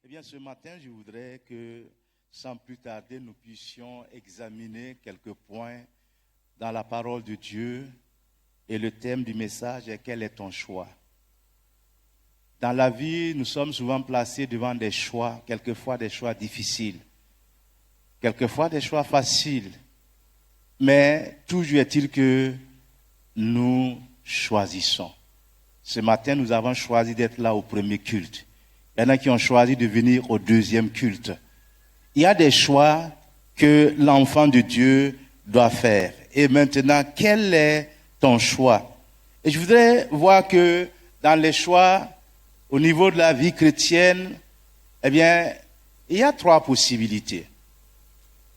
Eh bien, ce matin, je voudrais que, sans plus tarder, nous puissions examiner quelques points dans la parole de Dieu. Et le thème du message est « Quel est ton choix ?» Dans la vie, nous sommes souvent placés devant des choix, quelquefois des choix difficiles, quelquefois des choix faciles. Mais toujours est-il que nous choisissons. Ce matin, nous avons choisi d'être là au premier culte. Il y en a qui ont choisi de venir au deuxième culte. Il y a des choix que l'enfant de Dieu doit faire. Et maintenant, quel est ton choix? Et je voudrais voir que dans les choix, au niveau de la vie chrétienne, eh bien, il y a trois possibilités.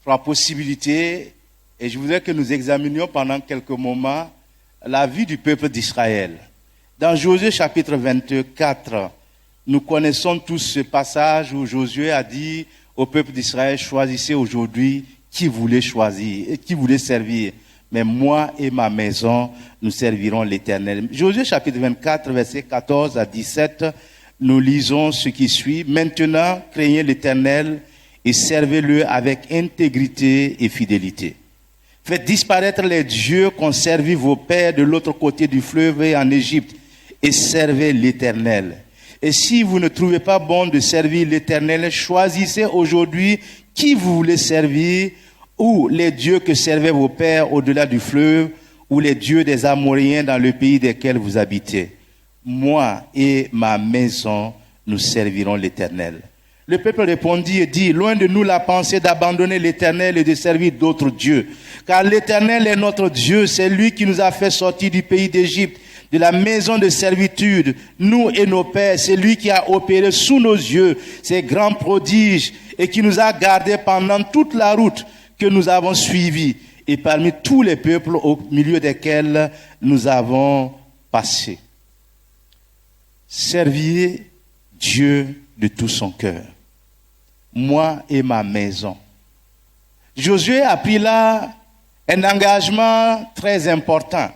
Trois possibilités, et je voudrais que nous examinions pendant quelques moments la vie du peuple d'Israël. Dans Josué chapitre 24, nous connaissons tous ce passage où Josué a dit au peuple d'Israël, choisissez aujourd'hui qui voulait choisir et qui voulait servir. Mais moi et ma maison, nous servirons l'Éternel. Josué chapitre 24, versets 14 à 17, nous lisons ce qui suit. Maintenant, craignez l'Éternel et servez-le avec intégrité et fidélité. Faites disparaître les dieux qu'ont servi vos pères de l'autre côté du fleuve et en Égypte et servez l'Éternel. Et si vous ne trouvez pas bon de servir l'Éternel, choisissez aujourd'hui qui vous voulez servir, ou les dieux que servaient vos pères au-delà du fleuve, ou les dieux des Amoréens dans le pays desquels vous habitez. Moi et ma maison, nous servirons l'Éternel. Le peuple répondit et dit, loin de nous la pensée d'abandonner l'Éternel et de servir d'autres dieux. Car l'Éternel est notre Dieu, c'est lui qui nous a fait sortir du pays d'Égypte, de la maison de servitude, nous et nos pères. C'est lui qui a opéré sous nos yeux ces grands prodiges et qui nous a gardés pendant toute la route que nous avons suivie et parmi tous les peuples au milieu desquels nous avons passé. Serviez Dieu de tout son cœur. Moi et ma maison. Josué a pris là un engagement très important.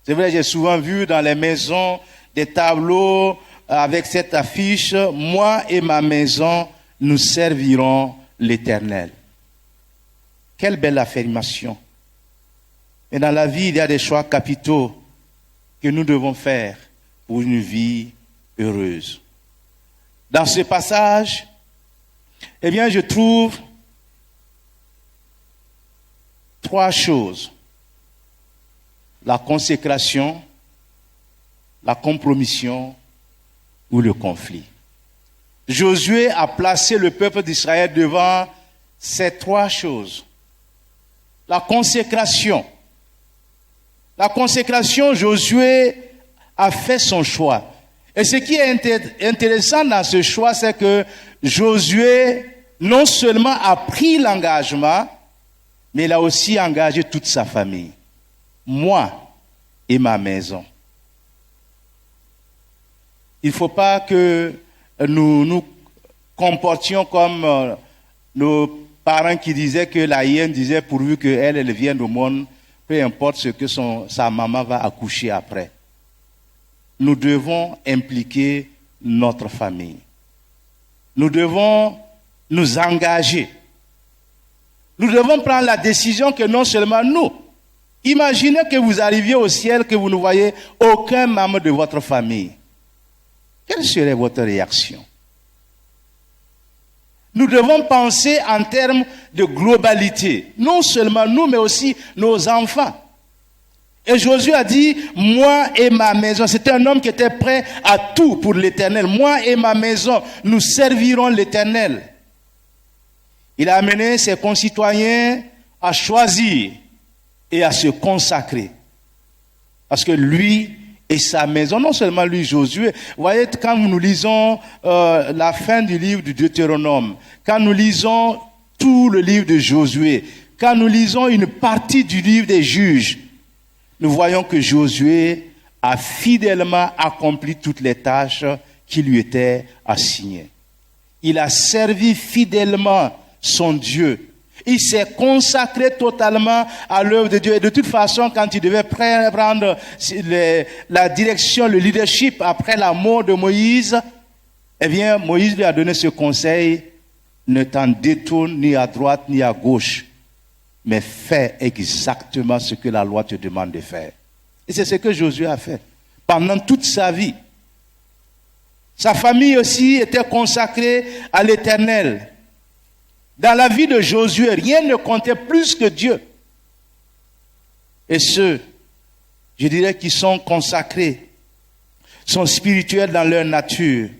C'est vrai, j'ai souvent vu dans les maisons des tableaux avec cette affiche, moi et ma maison, nous servirons l'Éternel. Quelle belle affirmation. Et dans la vie, il y a des choix capitaux que nous devons faire pour une vie heureuse. Dans ce passage, eh bien, je trouve trois choses. La consécration, la compromission ou le conflit. Josué a placé le peuple d'Israël devant ces trois choses. La consécration. La consécration, Josué a fait son choix. Et ce qui est intéressant dans ce choix, c'est que Josué non seulement a pris l'engagement, mais il a aussi engagé toute sa famille. Moi et ma maison. Il ne faut pas que nous nous comportions comme nos parents qui disaient que la hyène disait pourvu qu'elle vienne au monde, peu importe ce que sa maman va accoucher après. Nous devons impliquer notre famille. Nous devons nous engager. Nous devons prendre la décision que non seulement nous, imaginez que vous arriviez au ciel, que vous ne voyez aucun membre de votre famille. Quelle serait votre réaction? Nous devons penser en termes de globalité. Non seulement nous, mais aussi nos enfants. Et Josué a dit, moi et ma maison. C'était un homme qui était prêt à tout pour l'Éternel. Moi et ma maison, nous servirons l'Éternel. Il a amené ses concitoyens à choisir et à se consacrer. Parce que lui et sa maison, non seulement lui, Josué, vous voyez, quand nous lisons la fin du livre du Deutéronome, quand nous lisons tout le livre de Josué, quand nous lisons une partie du livre des Juges, nous voyons que Josué a fidèlement accompli toutes les tâches qui lui étaient assignées. Il a servi fidèlement son Dieu. Il s'est consacré totalement à l'œuvre de Dieu. Et de toute façon, quand il devait prendre la direction, le leadership après la mort de Moïse, Eh bien, Moïse lui a donné ce conseil, ne t'en détourne ni à droite ni à gauche, mais fais exactement ce que la loi te demande de faire. Et c'est ce que Josué a fait pendant toute sa vie. Sa famille aussi était consacrée à l'Éternel. Dans la vie de Josué, rien ne comptait plus que Dieu. Et ceux, je dirais, qui sont consacrés, sont spirituels dans leur nature,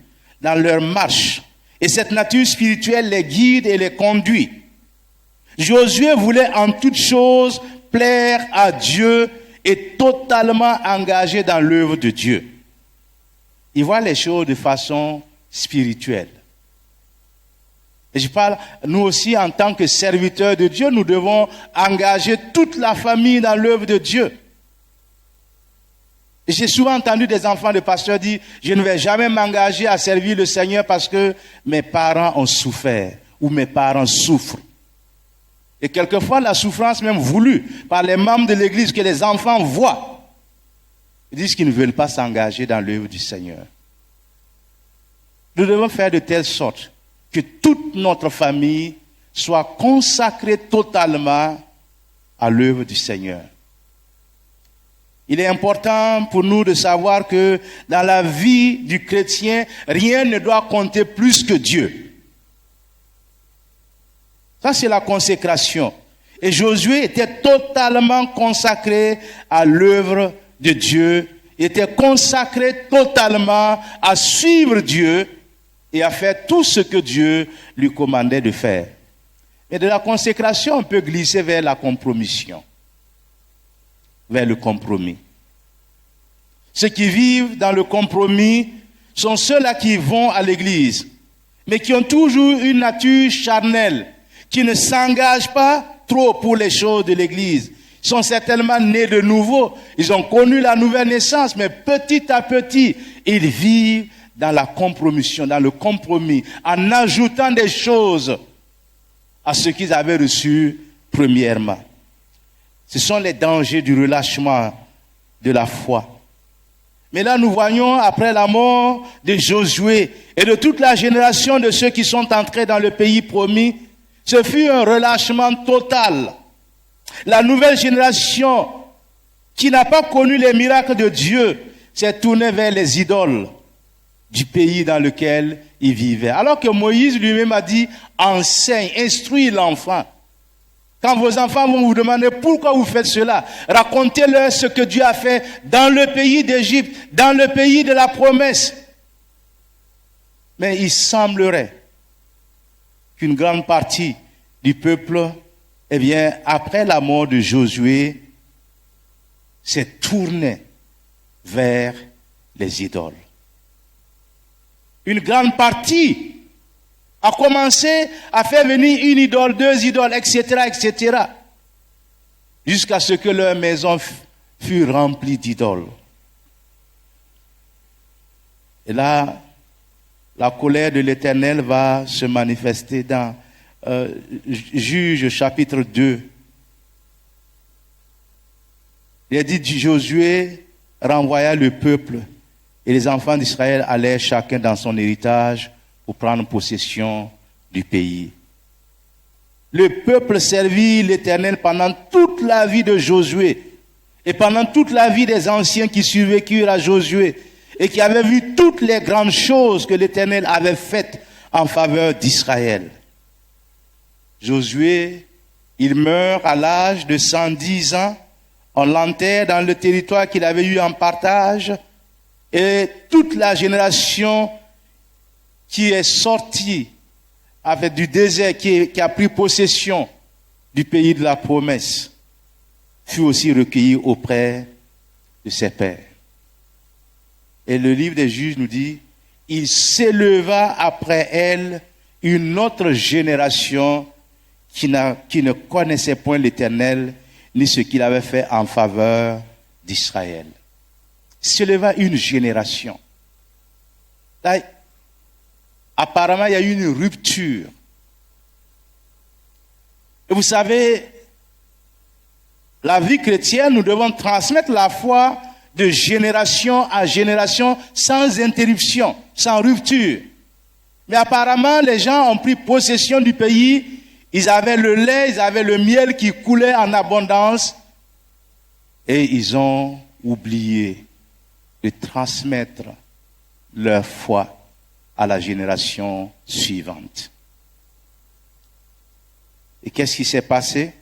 dans leur marche. Et cette nature spirituelle les guide et les conduit. Josué voulait en toutes choses plaire à Dieu et totalement engagé dans l'œuvre de Dieu. Il voit les choses de façon spirituelle. Et je parle, nous aussi, en tant que serviteurs de Dieu, nous devons engager toute la famille dans l'œuvre de Dieu. Et j'ai souvent entendu des enfants de pasteurs dire, je ne vais jamais m'engager à servir le Seigneur parce que mes parents ont souffert ou mes parents souffrent. Et quelquefois, la souffrance même voulue par les membres de l'Église que les enfants voient, ils disent qu'ils ne veulent pas s'engager dans l'œuvre du Seigneur. Nous devons faire de telle sorte que toute notre famille soit consacrée totalement à l'œuvre du Seigneur. Il est important pour nous de savoir que dans la vie du chrétien, rien ne doit compter plus que Dieu. Ça, c'est la consécration. Et Josué était totalement consacré à l'œuvre de Dieu. Il était consacré totalement à suivre Dieu et à faire tout ce que Dieu lui commandait de faire. Et de la consécration, on peut glisser vers la compromission, vers le compromis. Ceux qui vivent dans le compromis sont ceux-là qui vont à l'église, mais qui ont toujours une nature charnelle, qui ne s'engagent pas trop pour les choses de l'église. Ils sont certainement nés de nouveau, ils ont connu la nouvelle naissance, mais petit à petit, ils vivent dans la compromission, dans le compromis, en ajoutant des choses à ce qu'ils avaient reçu premièrement. Ce sont les dangers du relâchement de la foi. Mais là, nous voyons, après la mort de Josué et de toute la génération de ceux qui sont entrés dans le pays promis, ce fut un relâchement total. La nouvelle génération qui n'a pas connu les miracles de Dieu s'est tournée vers les idoles du pays dans lequel il vivait. Alors que Moïse lui-même a dit, enseigne, instruis l'enfant. Quand vos enfants vont vous demander pourquoi vous faites cela, racontez-leur ce que Dieu a fait dans le pays d'Égypte, dans le pays de la promesse. Mais il semblerait qu'une grande partie du peuple, eh bien, après la mort de Josué, s'est tournée vers les idoles. Une grande partie a commencé à faire venir une idole, deux idoles, etc., etc., jusqu'à ce que leur maison fût remplie d'idoles. Et là, la colère de l'Éternel va se manifester dans Juge chapitre 2. Il a dit, Josué renvoya le peuple et les enfants d'Israël allaient chacun dans son héritage pour prendre possession du pays. Le peuple servit l'Éternel pendant toute la vie de Josué et pendant toute la vie des anciens qui survécurent à Josué et qui avaient vu toutes les grandes choses que l'Éternel avait faites en faveur d'Israël. Josué, il meurt à l'âge de 110 ans. On l'enterre dans le territoire qu'il avait eu en partage et toute la génération qui est sorti avec du désert, qui a pris possession du pays de la promesse, fut aussi recueilli auprès de ses pères. Et le livre des Juges nous dit, il s'éleva après elle une autre génération qui ne connaissait point l'Éternel, ni ce qu'il avait fait en faveur d'Israël. Il s'éleva une génération. Là, apparemment, il y a eu une rupture. Et vous savez, la vie chrétienne, nous devons transmettre la foi de génération en génération sans interruption, sans rupture. Mais apparemment, les gens ont pris possession du pays. Ils avaient le lait, ils avaient le miel qui coulait en abondance. Et ils ont oublié de transmettre leur foi à la génération suivante. Et qu'est-ce qui s'est passé?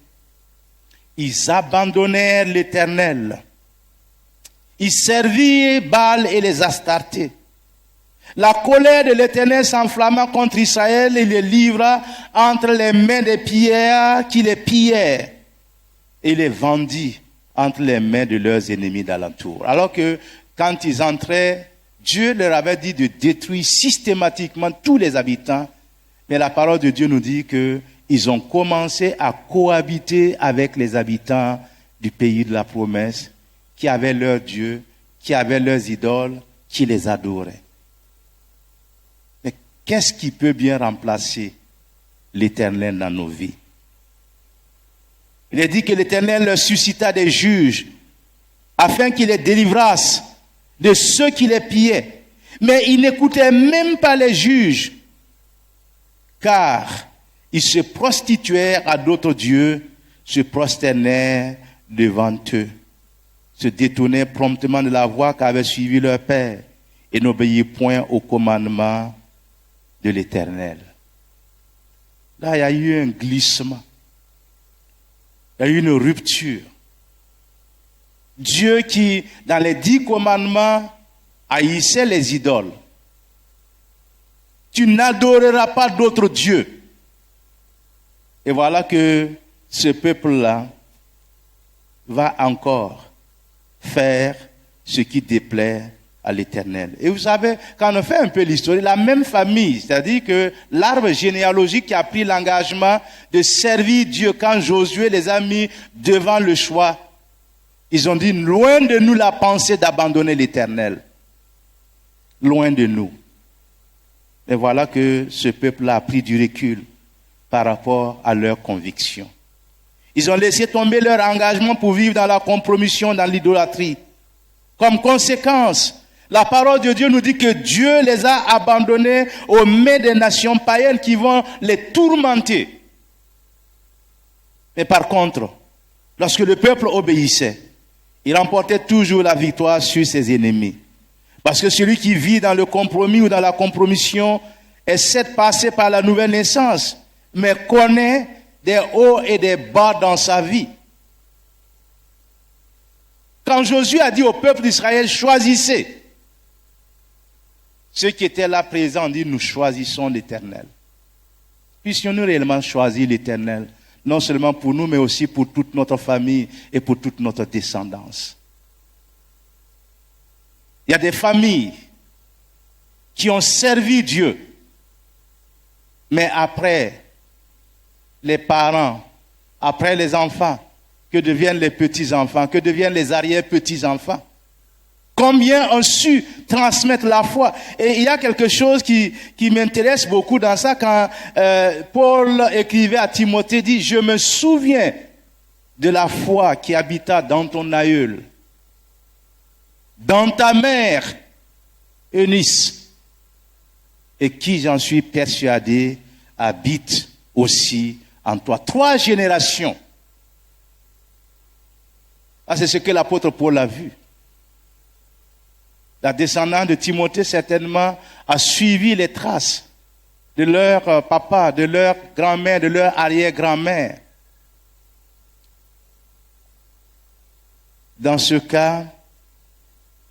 Ils abandonnèrent l'Éternel. Ils servirent Baal et les Astartés. La colère de l'Éternel s'enflamma contre Israël et les livra entre les mains des pilleurs qui les pillèrent et les vendit entre les mains de leurs ennemis d'alentour. Alors que quand ils entraient, Dieu leur avait dit de détruire systématiquement tous les habitants, mais la parole de Dieu nous dit qu'ils ont commencé à cohabiter avec les habitants du pays de la promesse, qui avaient leur Dieu, qui avaient leurs idoles, qui les adoraient. Mais qu'est-ce qui peut bien remplacer l'Éternel dans nos vies? Il est dit que l'Éternel leur suscita des juges afin qu'ils les délivrassent de ceux qui les pillaient. Mais ils n'écoutaient même pas les juges, car ils se prostituèrent à d'autres dieux, se prosternèrent devant eux, se détournaient promptement de la voie qu'avait suivi leur père et n'obéirent point au commandement de l'Éternel. Là, il y a eu un glissement. Il y a eu une rupture. Dieu qui, dans les 10 commandements, haïssait les idoles. Tu n'adoreras pas d'autres dieux. Et voilà que ce peuple-là va encore faire ce qui déplaît à l'Éternel. Et vous savez, quand on fait un peu l'histoire, la même famille, c'est-à-dire que l'arbre généalogique qui a pris l'engagement de servir Dieu quand Josué les a mis devant le choix, ils ont dit, loin de nous la pensée d'abandonner l'Éternel. Loin de nous. Et voilà que ce peuple a pris du recul par rapport à leurs convictions. Ils ont laissé tomber leur engagement pour vivre dans la compromission, dans l'idolâtrie. Comme conséquence, la parole de Dieu nous dit que Dieu les a abandonnés aux mains des nations païennes qui vont les tourmenter. Mais par contre, lorsque le peuple obéissait, il remportait toujours la victoire sur ses ennemis. Parce que celui qui vit dans le compromis ou dans la compromission essaie de passer par la nouvelle naissance, mais connaît des hauts et des bas dans sa vie. Quand Josué a dit au peuple d'Israël, choisissez, ceux qui étaient là présents ont dit, nous choisissons l'Éternel. Puissions-nous réellement choisir l'Éternel, non seulement pour nous, mais aussi pour toute notre famille et pour toute notre descendance. Il y a des familles qui ont servi Dieu, mais après les parents, après les enfants, que deviennent les petits-enfants, que deviennent les arrière-petits-enfants? Combien ont su transmettre la foi? Et il y a quelque chose qui m'intéresse beaucoup dans ça, quand Paul écrivait à Timothée, dit, je me souviens de la foi qui habita dans ton aïeul, dans ta mère, Eunice, et qui, j'en suis persuadé, habite aussi en toi. 3 générations. Ah, c'est ce que l'apôtre Paul a vu. La descendance de Timothée, certainement, a suivi les traces de leur papa, de leur grand-mère, de leur arrière-grand-mère. Dans ce cas,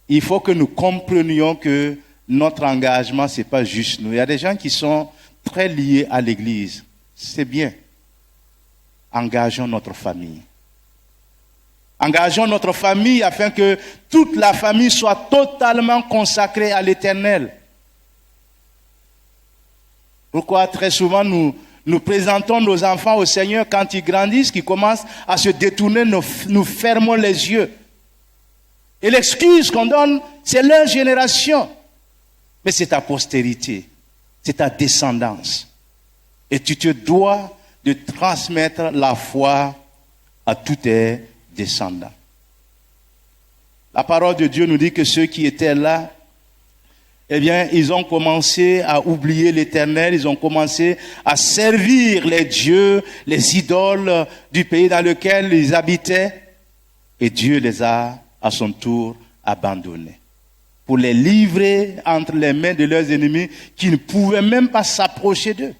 il faut que nous comprenions que notre engagement, ce n'est pas juste nous. Il y a des gens qui sont très liés à l'Église. C'est bien. Engageons notre famille. Engageons notre famille afin que toute la famille soit totalement consacrée à l'Éternel. Pourquoi très souvent nous présentons nos enfants au Seigneur, quand ils grandissent, qu'ils commencent à se détourner, nous fermons les yeux. Et l'excuse qu'on donne, c'est leur génération. Mais c'est ta postérité, c'est ta descendance. Et tu te dois de transmettre la foi à tous tes descendants. La parole de Dieu nous dit que ceux qui étaient là eh bien, ils ont commencé à oublier l'Éternel, ils ont commencé à servir les dieux, les idoles du pays dans lequel ils habitaient, et Dieu les a, à son tour, abandonnés, pour les livrer entre les mains de leurs ennemis qui ne pouvaient même pas s'approcher d'eux.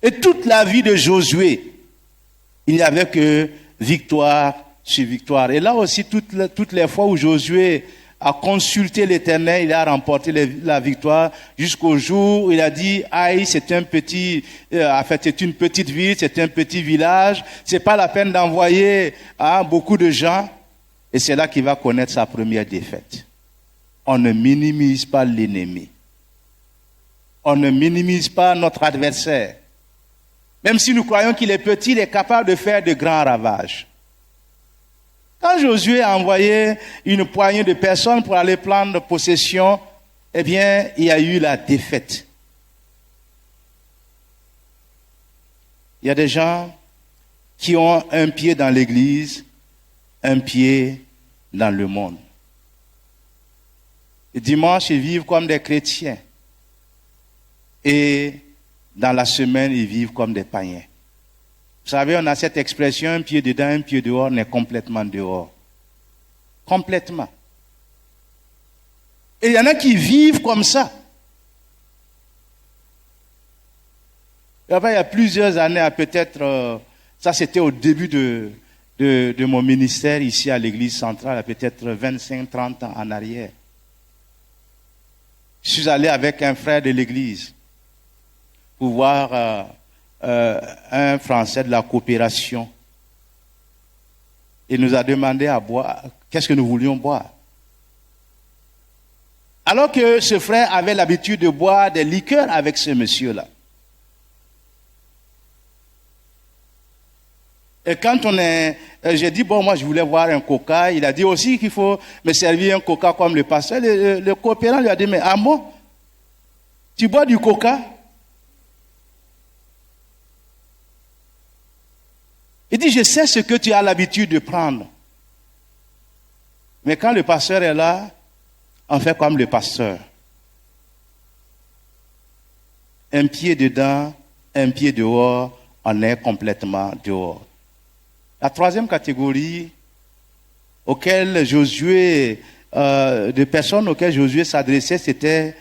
Et toute la vie de Josué, il n'y avait que victoire sur victoire. Et là aussi, toutes les fois où Josué a consulté l'Éternel, il a remporté la victoire jusqu'au jour où il a dit, aïe, c'est une petite ville, c'est un petit village, c'est pas la peine d'envoyer beaucoup de gens. Et c'est là qu'il va connaître sa première défaite. On ne minimise pas l'ennemi. On ne minimise pas notre adversaire. Même si nous croyons qu'il est petit, il est capable de faire de grands ravages. Quand Josué a envoyé une poignée de personnes pour aller prendre possession, eh bien, il y a eu la défaite. Il y a des gens qui ont un pied dans l'église, un pied dans le monde. Et dimanche, ils vivent comme des chrétiens. Et dans la semaine, ils vivent comme des païens. Vous savez, on a cette expression, un pied dedans, un pied dehors, on est complètement dehors. Complètement. Et il y en a qui vivent comme ça. Et après, il y a plusieurs années, peut-être, ça c'était au début de mon ministère ici à l'église centrale, peut-être 25-30 ans en arrière. Je suis allé avec un frère de l'église pour voir un Français de la coopération. Il nous a demandé à boire, qu'est-ce que nous voulions boire. Alors que ce frère avait l'habitude de boire des liqueurs avec ce monsieur-là. Et quand j'ai dit, bon, moi je voulais boire un coca, il a dit aussi qu'il faut me servir un coca comme le pasteur. Le coopérant lui a dit, mais ah bon, tu bois du coca? Il dit, je sais ce que tu as l'habitude de prendre. Mais quand le pasteur est là, on fait comme le pasteur. Un pied dedans, un pied dehors, on est complètement dehors. La troisième catégorie de personnes auxquelles Josué s'adressait, c'était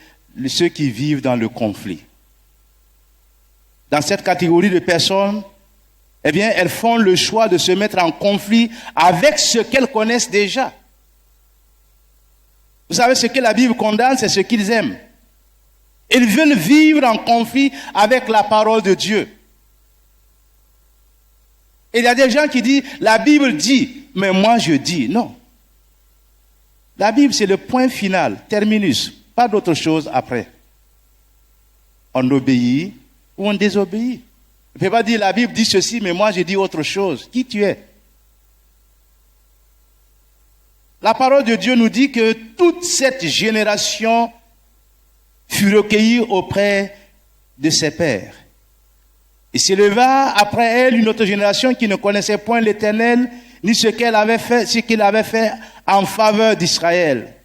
ceux qui vivent dans le conflit. Dans cette catégorie de personnes, eh bien, elles font le choix de se mettre en conflit avec ce qu'elles connaissent déjà. Vous savez, ce que la Bible condamne, c'est ce qu'ils aiment. Ils veulent vivre en conflit avec la parole de Dieu. Et il y a des gens qui disent, la Bible dit, mais moi je dis. Non. La Bible, c'est le point final, terminus. Pas d'autre chose après. On obéit ou on désobéit. On ne peut pas dire, la Bible dit ceci, mais moi je dis autre chose. Qui tu es? La parole de Dieu nous dit que toute cette génération fut recueillie auprès de ses pères. Il s'éleva après elle une autre génération qui ne connaissait point l'Éternel, ni ce qu'il avait fait en faveur d'Israël.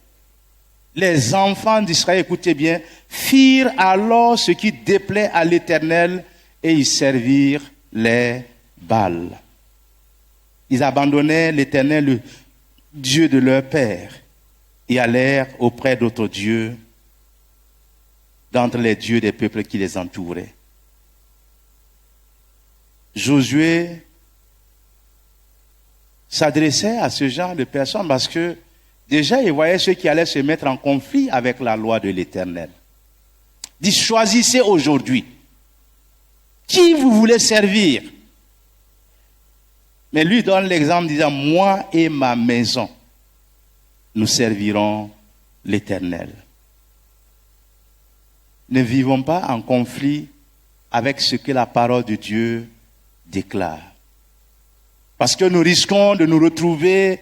Les enfants d'Israël, écoutez bien, firent alors ce qui déplaît à l'Éternel et ils servirent les Baals. Ils abandonnaient l'Éternel, le Dieu de leur père, et allèrent auprès d'autres dieux, d'entre les dieux des peuples qui les entouraient. Josué s'adressait à ce genre de personnes parce que déjà il voyait ceux qui allaient se mettre en conflit avec la loi de l'Éternel. Il dit, choisissez aujourd'hui qui vous voulez servir. Mais lui donne l'exemple disant, moi et ma maison, nous servirons l'Éternel. Ne vivons pas en conflit avec ce que la parole de Dieu déclare. Parce que nous risquons de nous retrouver,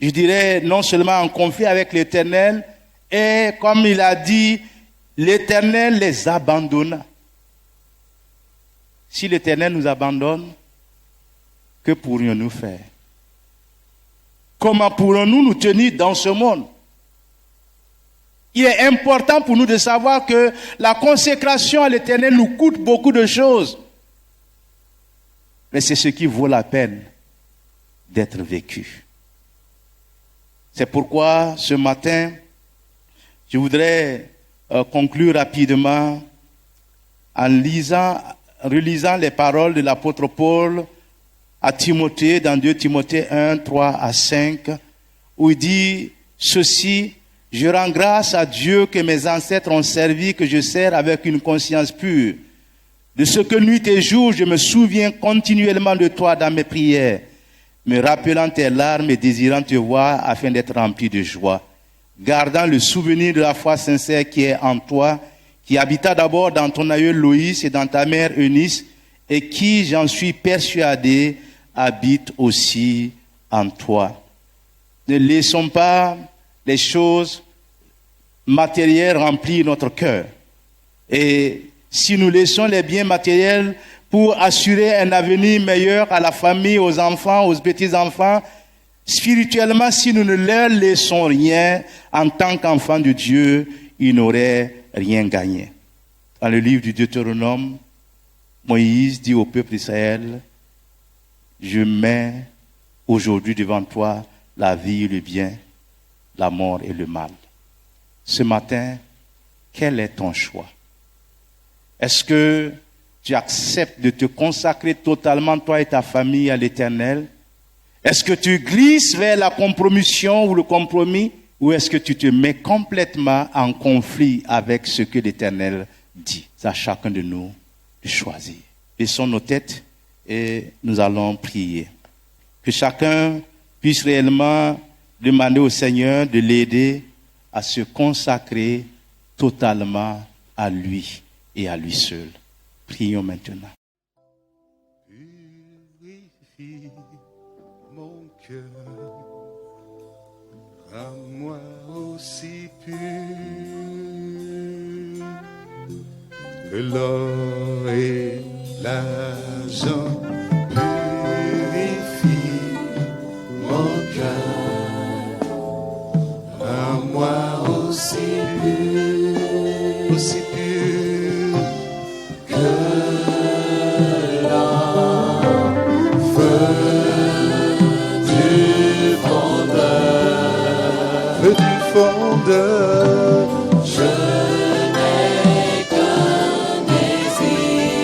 je dirais, non seulement en conflit avec l'Éternel, et comme il a dit, l'Éternel les abandonna. Si l'Éternel nous abandonne, que pourrions-nous faire? Comment pourrons-nous nous tenir dans ce monde? Il est important pour nous de savoir que la consécration à l'Éternel nous coûte beaucoup de choses. Mais c'est ce qui vaut la peine d'être vécu. C'est pourquoi ce matin, je voudrais conclure rapidement en relisant les paroles de l'apôtre Paul à Timothée, dans 2 Timothée 1, 3 à 5, où il dit ceci: je rends grâce à Dieu que mes ancêtres ont servi, que je sers avec une conscience pure. De ce que nuit et jour, je me souviens continuellement de toi dans mes prières, me rappelant tes larmes et désirant te voir afin d'être rempli de joie, gardant le souvenir de la foi sincère qui est en toi, qui habita d'abord dans ton aïeul Loïs et dans ta mère Eunice, et qui, j'en suis persuadé, habite aussi en toi. Ne laissons pas les choses matérielles remplir notre cœur. Et si nous laissons les biens matériels pour assurer un avenir meilleur à la famille, aux enfants, aux petits-enfants, spirituellement, si nous ne leur laissons rien, en tant qu'enfants de Dieu, ils n'auraient rien gagné. Dans le livre du Deutéronome, Moïse dit au peuple d'Israël: je mets aujourd'hui devant toi la vie et le bien, la mort et le mal. Ce matin, quel est ton choix? Est-ce que tu acceptes de te consacrer totalement, toi et ta famille, à l'Éternel? Est-ce que tu glisses vers la compromission ou le compromis? Ou est-ce que tu te mets complètement en conflit avec ce que l'Éternel dit? C'est à chacun de nous de choisir. Baissons nos têtes et nous allons prier. Que chacun puisse réellement demander au Seigneur de l'aider à se consacrer totalement à lui et à lui seul. Prions maintenant. Purifie mon cœur, rends-moi aussi pur que l'or et l'argent. Purifie mon cœur, rends-moi aussi pur, aussi pur que l'or, feu du fondeur, feu du fondeur. Je n'ai qu'un désir,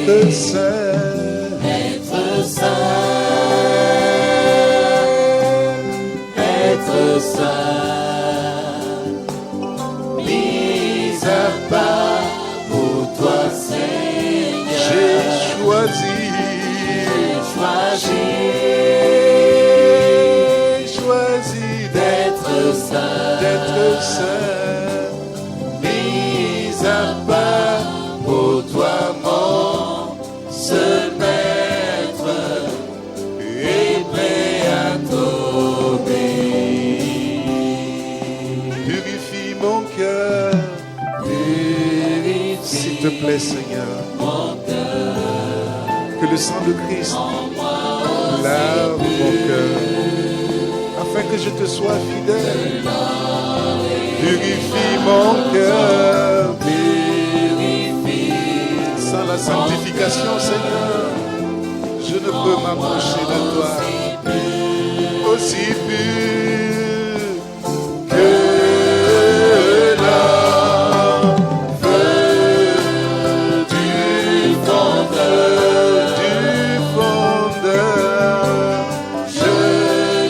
être saint, être saint, être saint, mis à part pour toi, Seigneur. J'ai choisi d'être saint, mis à part pour toi, mon seul maître, et prêt à t'obéir. Purifie mon cœur, s'il te plaît, Seigneur, mon cœur, que le sang de Christ lave mon cœur, afin que je te sois fidèle. Purifie mon cœur, purifie. Sans la sanctification, Seigneur, je ne peux m'approcher de toi. Aussi pur que l'or, feu du fondeur, je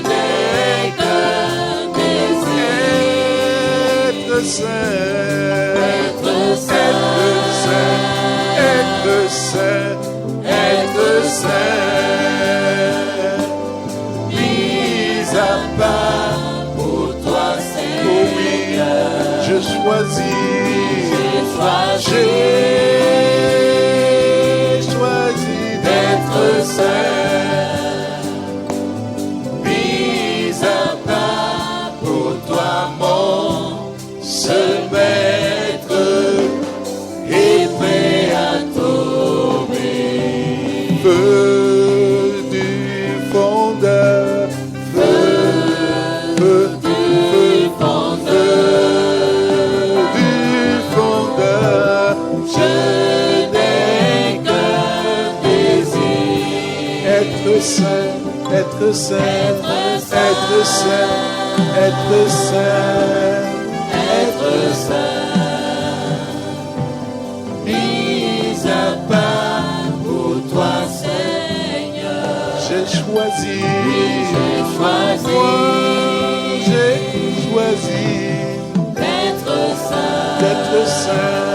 n'ai qu'un désir, être saint, mis à part pour toi, Seigneur. Oh oui, je choisis d'être saint, mis à part pour toi, mon seul maître, et prêt à t'obéir. Feu du fondeur, feu du fondeur, être saint, être saint, être saint, être saint, mis à part pour toi, Seigneur. J'ai choisi, moi, j'ai choisi d'être saint, d'être saint.